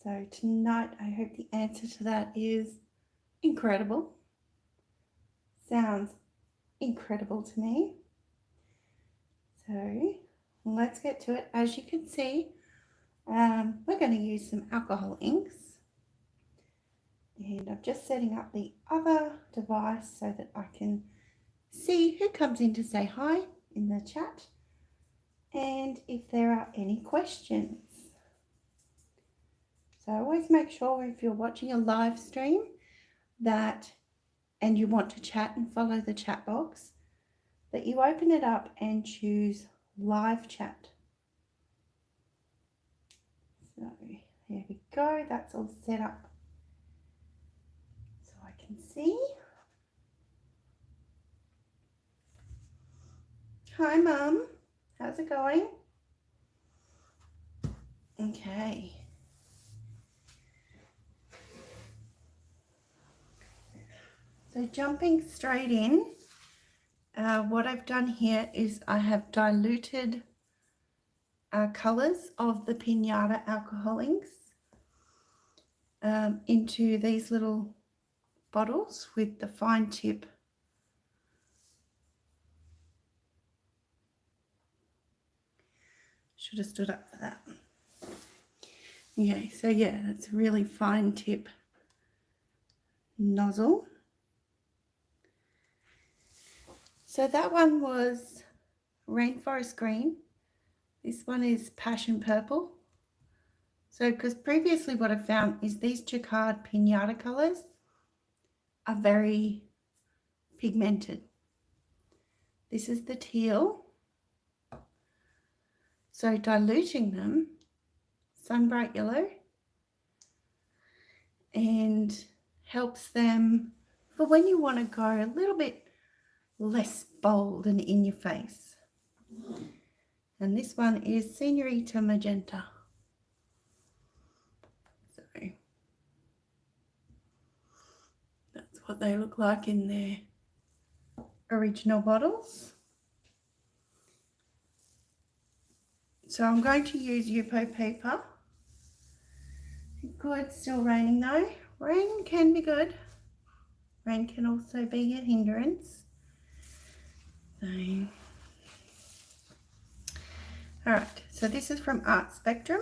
So tonight, I hope the answer to that is incredible. Sounds incredible to me. So let's get to it. As you can see, we're going to use some alcohol inks. And I'm just setting up the other device so that I can see who comes in to say hi in the chat and if there are any questions. So always make sure if you're watching a live stream and you want to chat and follow the chat box, that you open it up and choose live chat. So there we go, that's all set up so I can see. Hi Mum, how's it going? Okay. So jumping straight in, what I've done here is I have diluted colours of the Pinata alcohol inks into these little bottles with the fine tip. Should have stood up for that. Okay, so yeah, that's a really fine tip nozzle. So that one was Rainforest Green. This one is Passion Purple. So because previously what I found is these Jacquard Pinata colours are very pigmented. This is the teal. So diluting them, Sunbright Yellow, and helps them for when you want to go a little bit less bold and in your face. And this one is Senorita Magenta. So that's what they look like in their original bottles. So I'm going to use Yupo paper. Good, still raining though. Rain can be good. Rain can also be a hindrance. Alright, so this is from Art Spectrum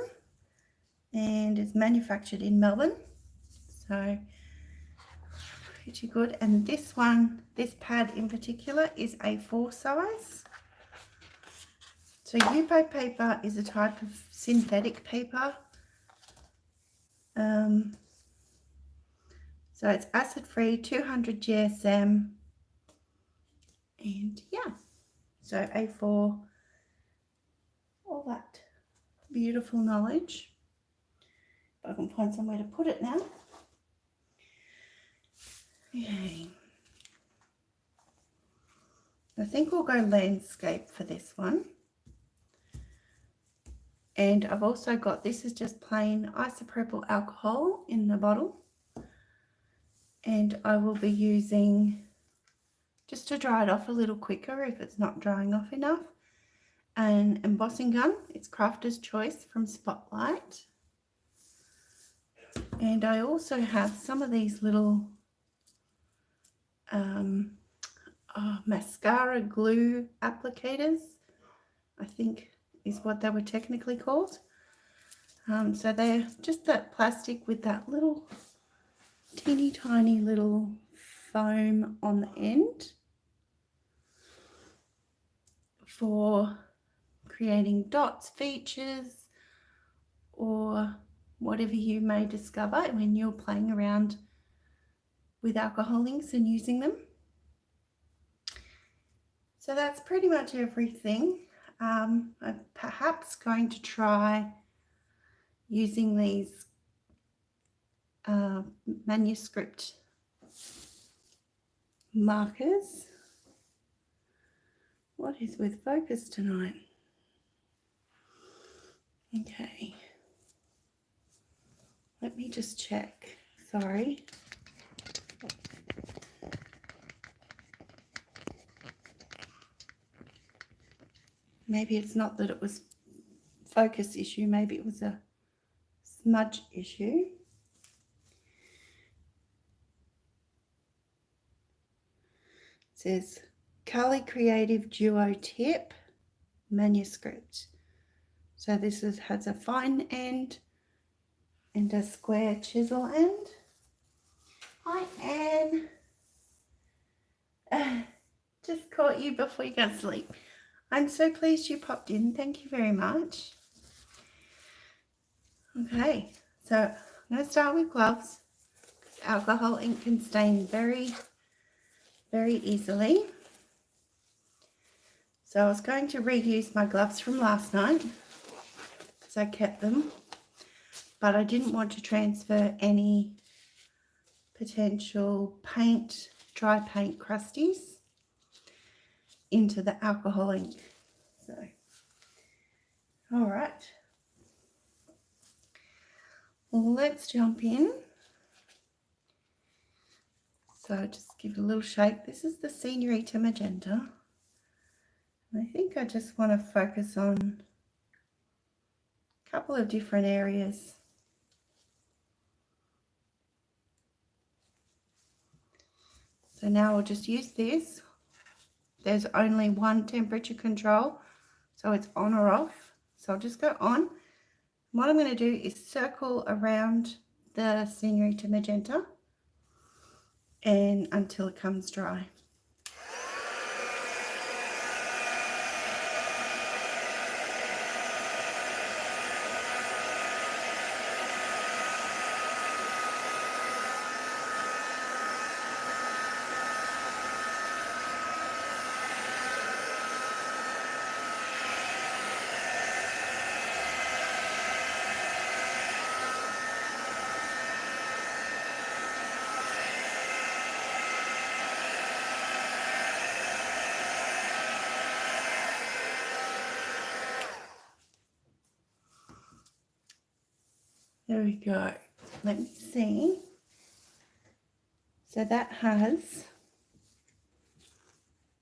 and it's manufactured in Melbourne. So pretty good. And this one, this pad in particular, is A4 size. So Yupo paper is a type of synthetic paper. So it's acid-free, 200 GSM, and yeah, so A4, all that beautiful knowledge. If I can find somewhere to put it now. Okay. I think we'll go landscape for this one. And I've also got, this is just plain isopropyl alcohol in the bottle. And I will be using, just to dry it off a little quicker if it's not drying off enough, an embossing gun. It's Crafter's Choice from Spotlight. And I also have some of these little mascara glue applicators, I think is what they were technically called. So they're just that plastic with that little teeny tiny little foam on the end for creating dots, features, or whatever you may discover when you're playing around with alcohol inks and using them. So that's pretty much everything. I'm perhaps going to try using these manuscript markers. What is with focus tonight? Okay, let me just check. Sorry. Maybe it's not that it was focus issue, maybe it was a smudge issue. It says Kali Creative Duo Tip Manuscript. So this has a fine end and a square chisel end. Hi Anne. Just caught you before you go to sleep. I'm so pleased you popped in. Thank you very much. Okay, so I'm going to start with gloves. Alcohol ink can stain very, very easily. So I was going to reuse my gloves from last night because I kept them, but I didn't want to transfer any potential paint, dry paint crusties into the alcohol ink. So, all right, let's jump in. So just give it a little shake. This is the Señorita Magenta. And I think I just want to focus on a couple of different areas. So now I'll just use this. There's only one temperature control, so it's on or off. So I'll just go on. What I'm going to do is circle around the Señorita Magenta and until it comes dry. There we go. Let me see. So that has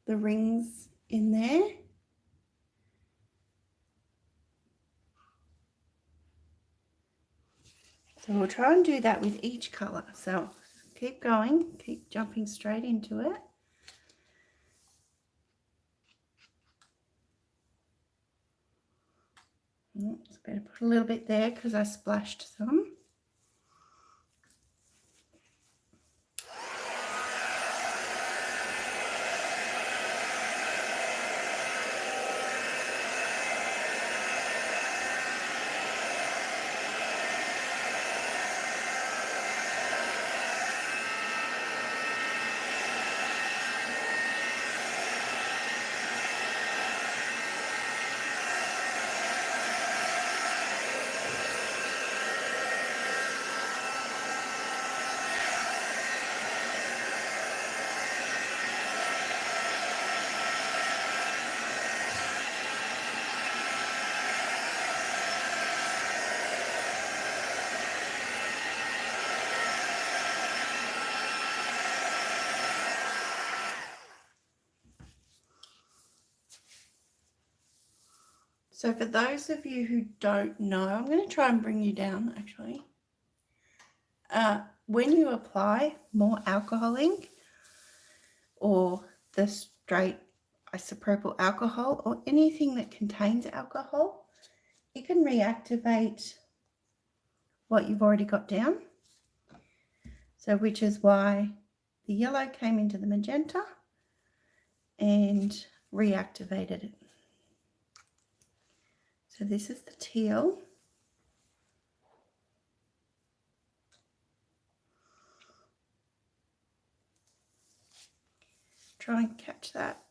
the rings in there. So we'll try and do that with each colour. So keep going, keep jumping straight into it. It's better put a little bit there because I splashed some. So for those of you who don't know, I'm going to try and bring you down actually. When you apply more alcohol ink or the straight isopropyl alcohol or anything that contains alcohol, it can reactivate what you've already got down. So which is why the yellow came into the magenta and reactivated it. So this is the teal. Try and catch that.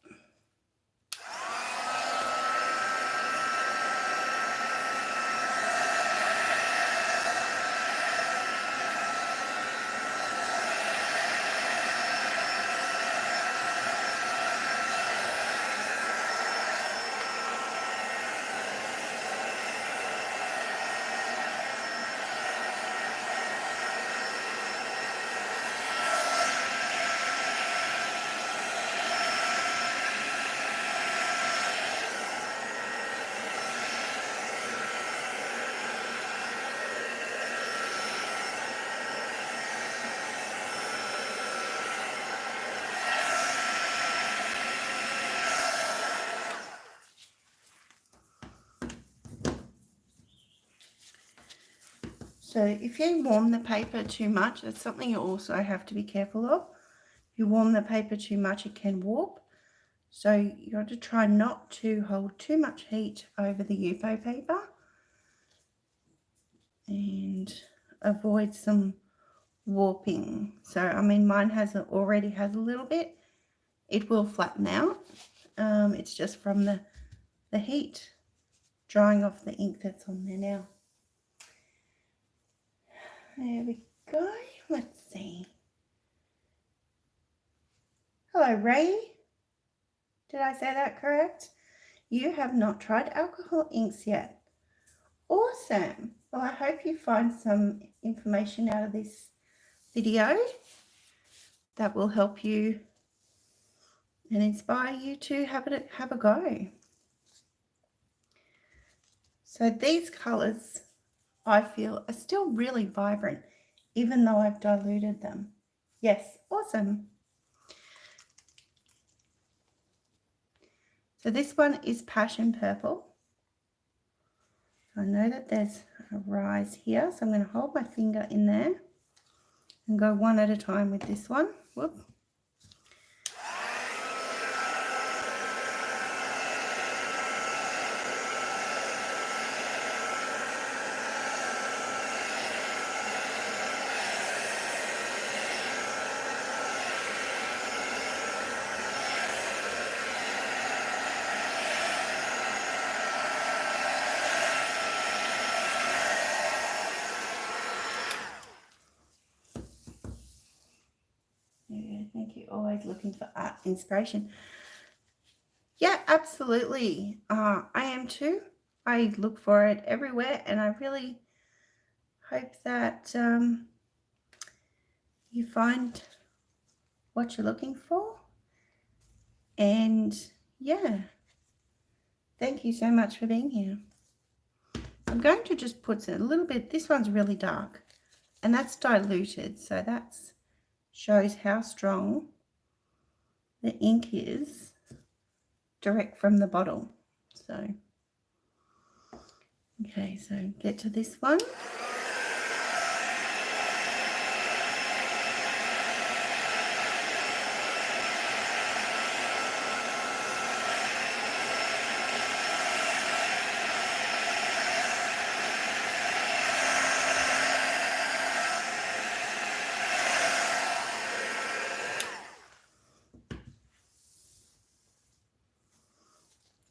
So if you warm the paper too much, that's something you also have to be careful of. If you warm the paper too much, it can warp. So you got to try not to hold too much heat over the UFO paper and avoid some warping. So I mean, mine already has a little bit. It will flatten out. It's just from the heat drying off the ink that's on there now. There we go. Let's see. Hello, Ray. Did I say that correct? You have not tried alcohol inks yet. Awesome. Well, I hope you find some information out of this video that will help you and inspire you to have a go. So these colours, I feel, are still really vibrant, even though I've diluted them. Yes, awesome. So this one is Passion Purple. I know that there's a rise here, so I'm going to hold my finger in there and go one at a time with this one. Whoop. Thank you. Always looking for art inspiration. Yeah, absolutely. I am too. I look for it everywhere, and I really hope that you find what you're looking for. And yeah, thank you so much for being here. I'm going to just put a little bit. This one's really dark, and that's diluted, so that shows how strong the ink is direct from the bottle. So okay, so get to this one.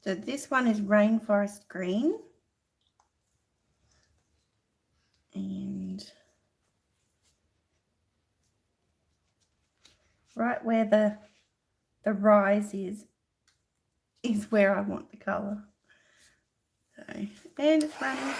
So this one is Rainforest Green. And right where the rise is where I want the colour. So, and it's running.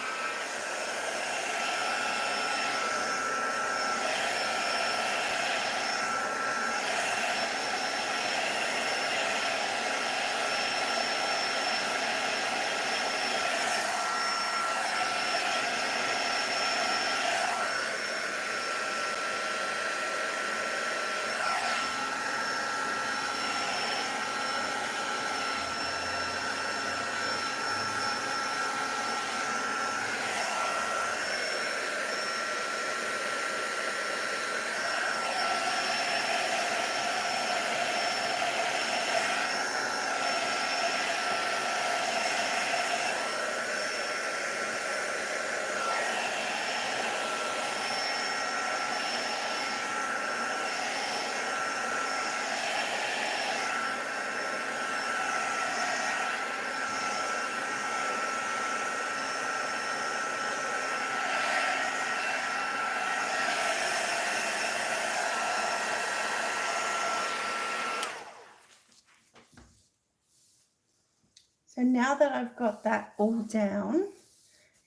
So now that I've got that all down,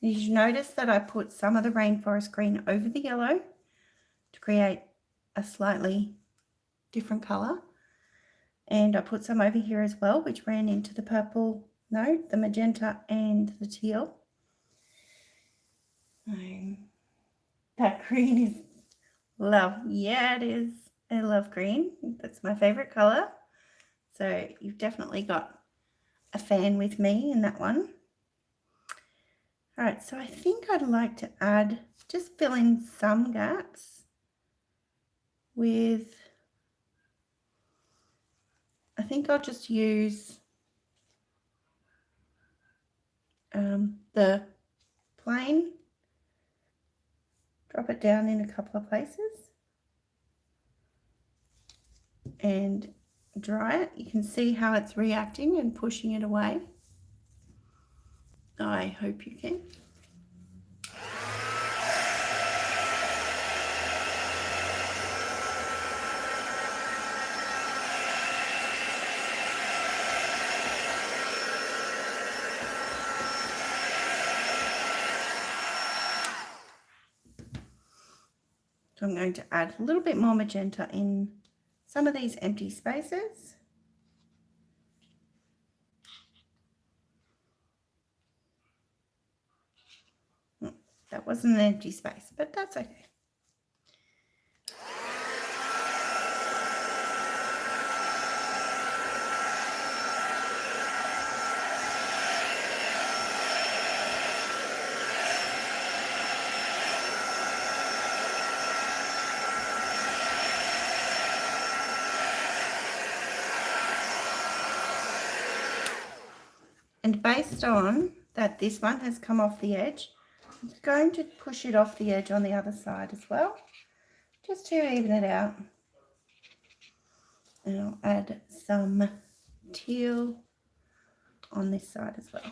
you should notice that I put some of the Rainforest Green over the yellow to create a slightly different colour. And I put some over here as well, which ran into the purple, no, the magenta and the teal. That green is love. Yeah, it is. I love green. That's my favourite colour. So you've definitely got a fan with me in that one. All right, so I think I'd like to just fill in some gaps with, I think I'll just use the plain, drop it down in a couple of places and dry it. You can see how it's reacting and pushing it away. I hope you can. So I'm going to add a little bit more magenta in some of these empty spaces. That wasn't an empty space, but that's okay. And based on that this one has come off the edge, I'm going to push it off the edge on the other side as well, just to even it out. And I'll add some teal on this side as well.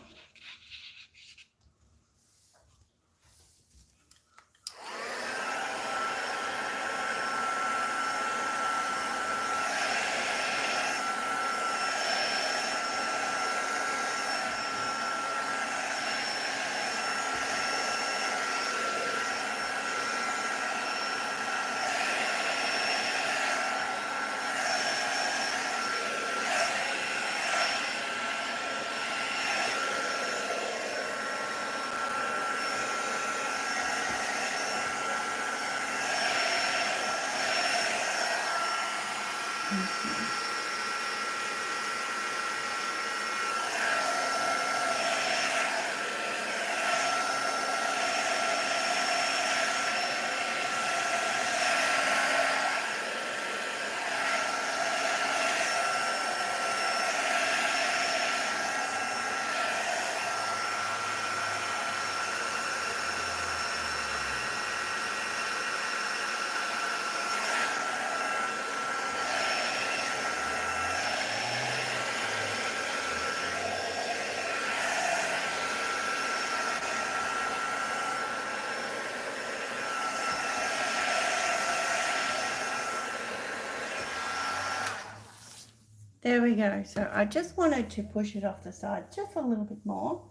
There we go. So I just wanted to push it off the side just a little bit more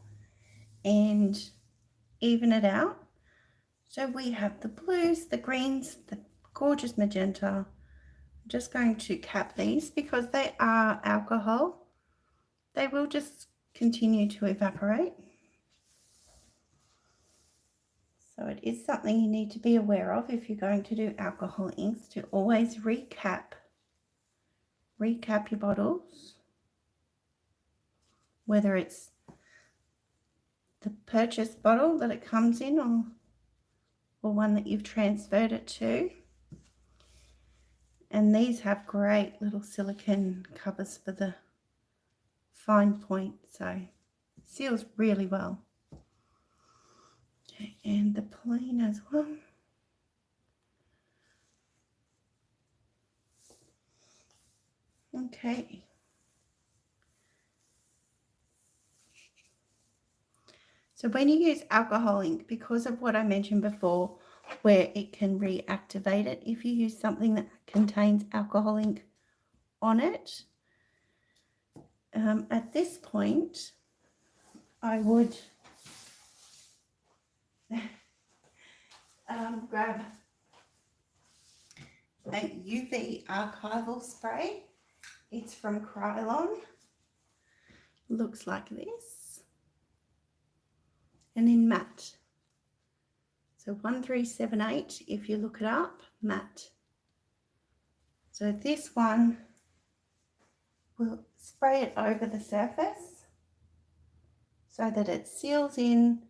and even it out. So we have the blues, the greens, the gorgeous magenta. I'm just going to cap these because they are alcohol. They will just continue to evaporate. So it is something you need to be aware of if you're going to do alcohol inks, to always recap your bottles, whether it's the purchase bottle that it comes in or one that you've transferred it to. And these have great little silicone covers for the fine point, so seals really well. Okay, and the plain as well. Okay. So when you use alcohol ink, because of what I mentioned before, where it can reactivate it, if you use something that contains alcohol ink on it, at this point, I would grab a UV Archival Spray. It's from Krylon. Looks like this. And in matte. So 1378, if you look it up, matte. So this one will spray it over the surface so that it seals in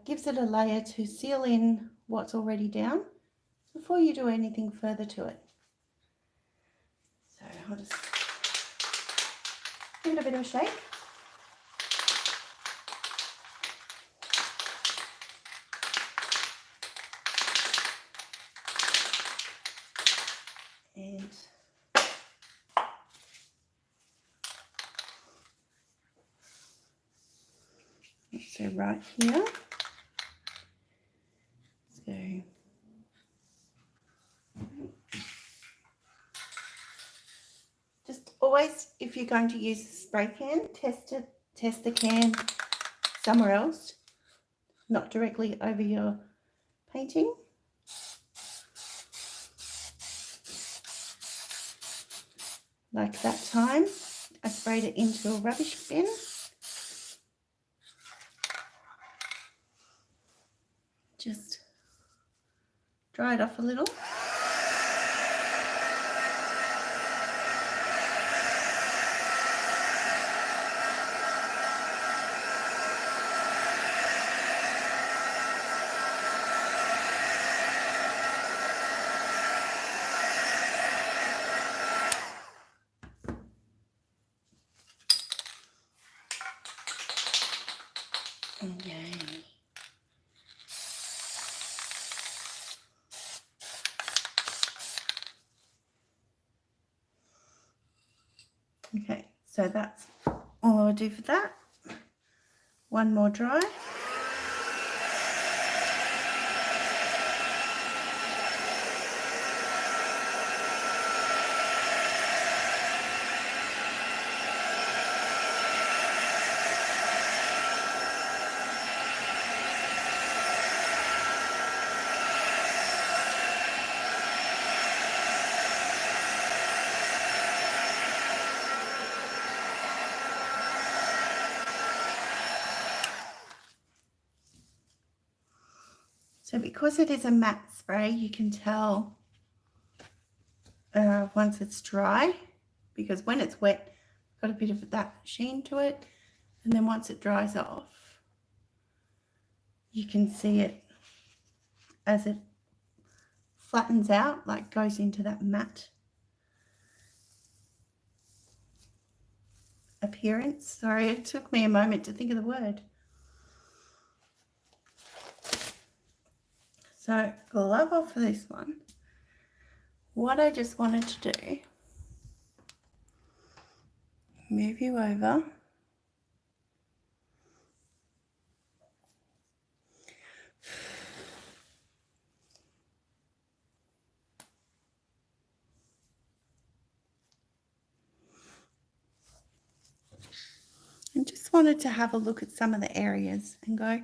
gives it a layer to seal in what's already down before you do anything further to it. So I'll just give it a bit of a shake. And so right here, so just always, if you're going to use a spray can, test the can somewhere else, not directly over your painting. Like that time, I sprayed it into a rubbish bin. Just dry it off a little. Okay. Okay, so that's all I'll do for that. One more dry. So because it is a matte spray, you can tell once it's dry, because when it's wet, got a bit of that sheen to it, and then once it dries off, you can see it as it flattens out, like goes into that matte appearance. Sorry, it took me a moment to think of the word. So glove off for this one. What I just wanted to do, move you over. And just wanted to have a look at some of the areas and go,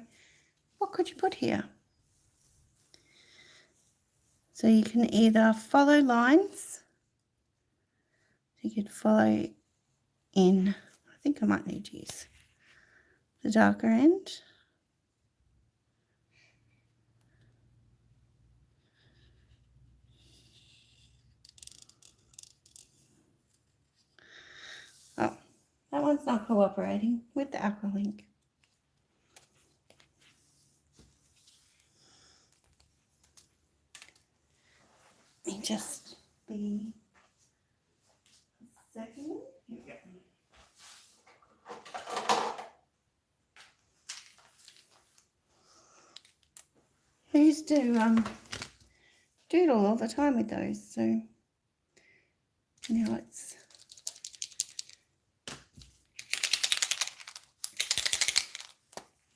what could you put here? So you can either follow lines. You could follow in, I think I might need to use the darker end. Oh, that one's not cooperating with the acrylic. Let me just be a second. Here we go. I used to doodle all the time with those, so now it's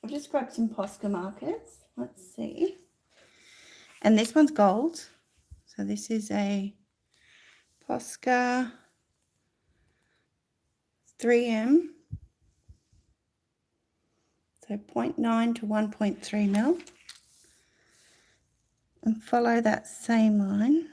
I'll just grab some Posca markers. Let's see. And this one's gold. So this is a Posca 3M. So 0.9 to 1.3 mil. And follow that same line.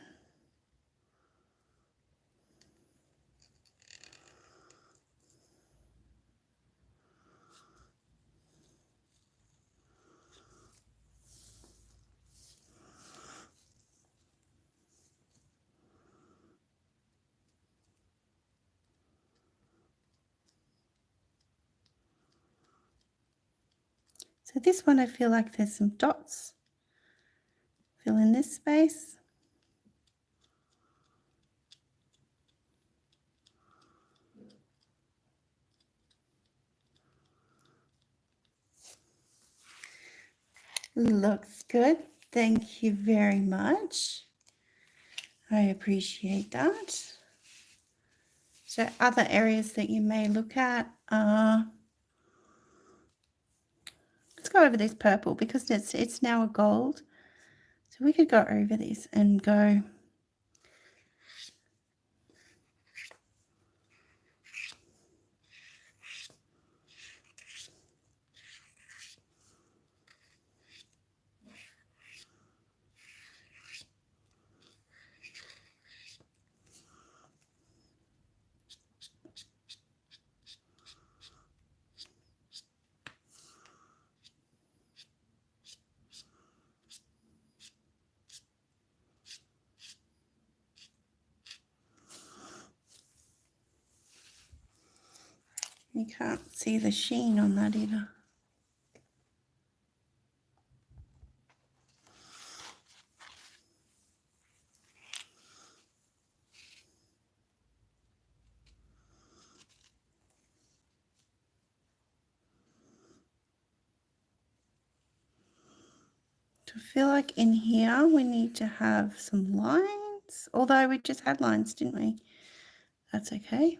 So this one I feel like there's some dots. Fill in this space. Looks good. Thank you very much. I appreciate that. So other areas that you may look at are, let's go over this purple because it's now a gold. So we could go over this and go you can't see the sheen on that either. I feel like in here we need to have some lines, although we just had lines, didn't we? That's okay.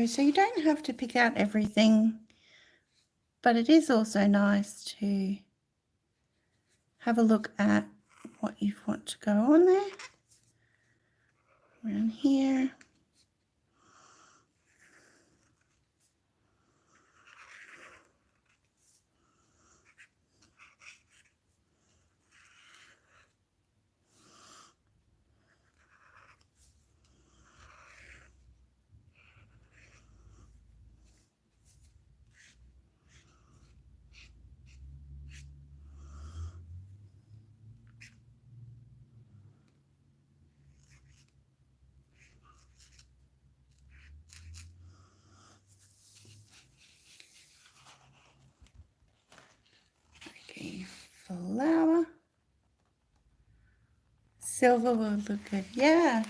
So you don't have to pick out everything, but it is also nice to have a look at what you want to go on there. Around here. Okay, flower. Silver will look good. Yeah.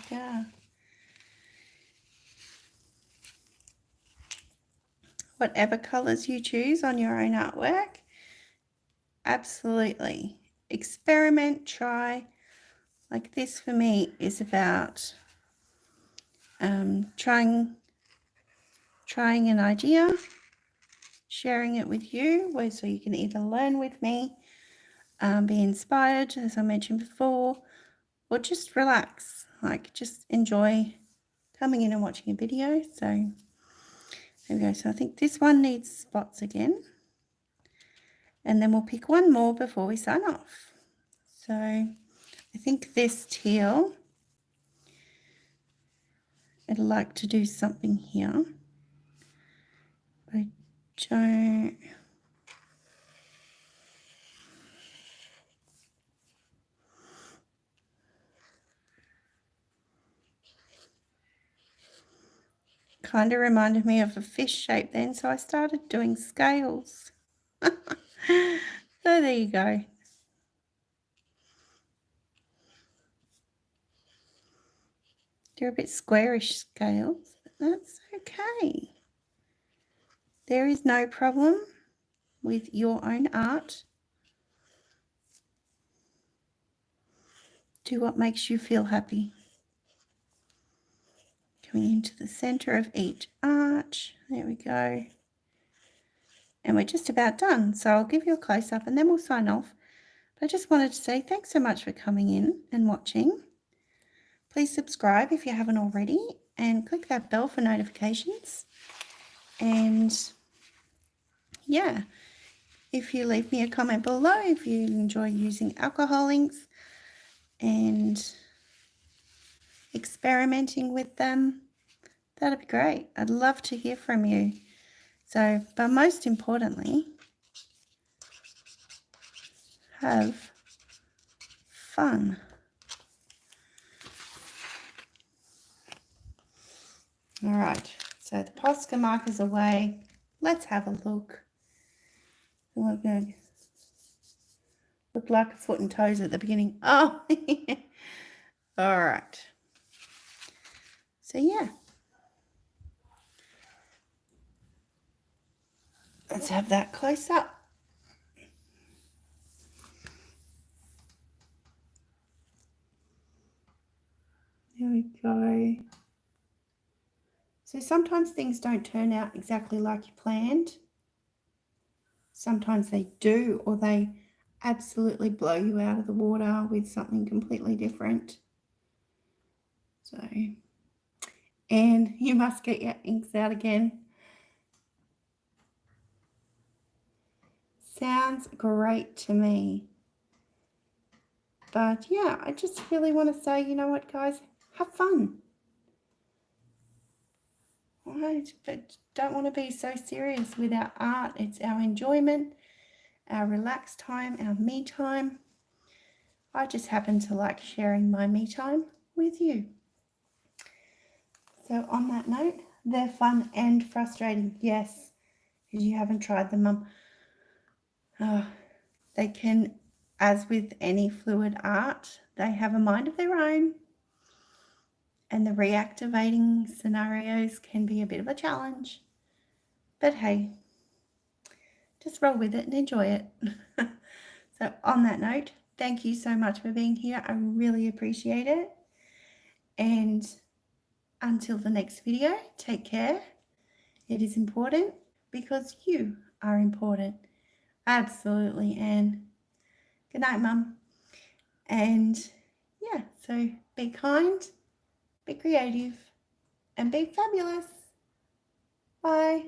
Whatever colors you choose on your own artwork, absolutely. Experiment, try. Like this for me is about trying an idea, sharing it with you, so you can either learn with me, be inspired, as I mentioned before, or just relax, like just enjoy coming in and watching a video. So there we go. So I think this one needs spots again, and then we'll pick one more before we sign off. So I think this teal, I'd like to do something here. I don't. Kind of reminded me of a fish shape then, so I started doing scales. So there you go. They're a bit squarish scales, but that's okay. There is no problem with your own art. Do what makes you feel happy. Coming into the center of each arch. There we go. And we're just about done. So I'll give you a close-up and then we'll sign off. But I just wanted to say thanks so much for coming in and watching. Please subscribe if you haven't already and click that bell for notifications. And yeah, if you leave me a comment below if you enjoy using alcohol inks and experimenting with them. That'd be great. I'd love to hear from you. So, but most importantly, have fun. All right, so the Posca marker's away. Let's have a look. We're going to look like a foot and toes at the beginning. Oh, all right. So yeah, let's have that close up. There we go. So sometimes things don't turn out exactly like you planned. Sometimes they do, or they absolutely blow you out of the water with something completely different. So, and you must get your inks out again. Sounds great to me. But yeah, I just really want to say, you know what, guys, have fun. Right, but don't want to be so serious with our art. It's our enjoyment, our relaxed time, our me time. I just happen to like sharing my me time with you. So on that note, they're fun and frustrating. Yes, because you haven't tried them, Mum. They can, as with any fluid art, they have a mind of their own. And the reactivating scenarios can be a bit of a challenge. But hey, just roll with it and enjoy it. So on that note, thank you so much for being here. I really appreciate it. And until the next video, take care. It is important because you are important. Absolutely. And good night, Mum. And yeah, so be kind, be creative, and be fabulous. Bye.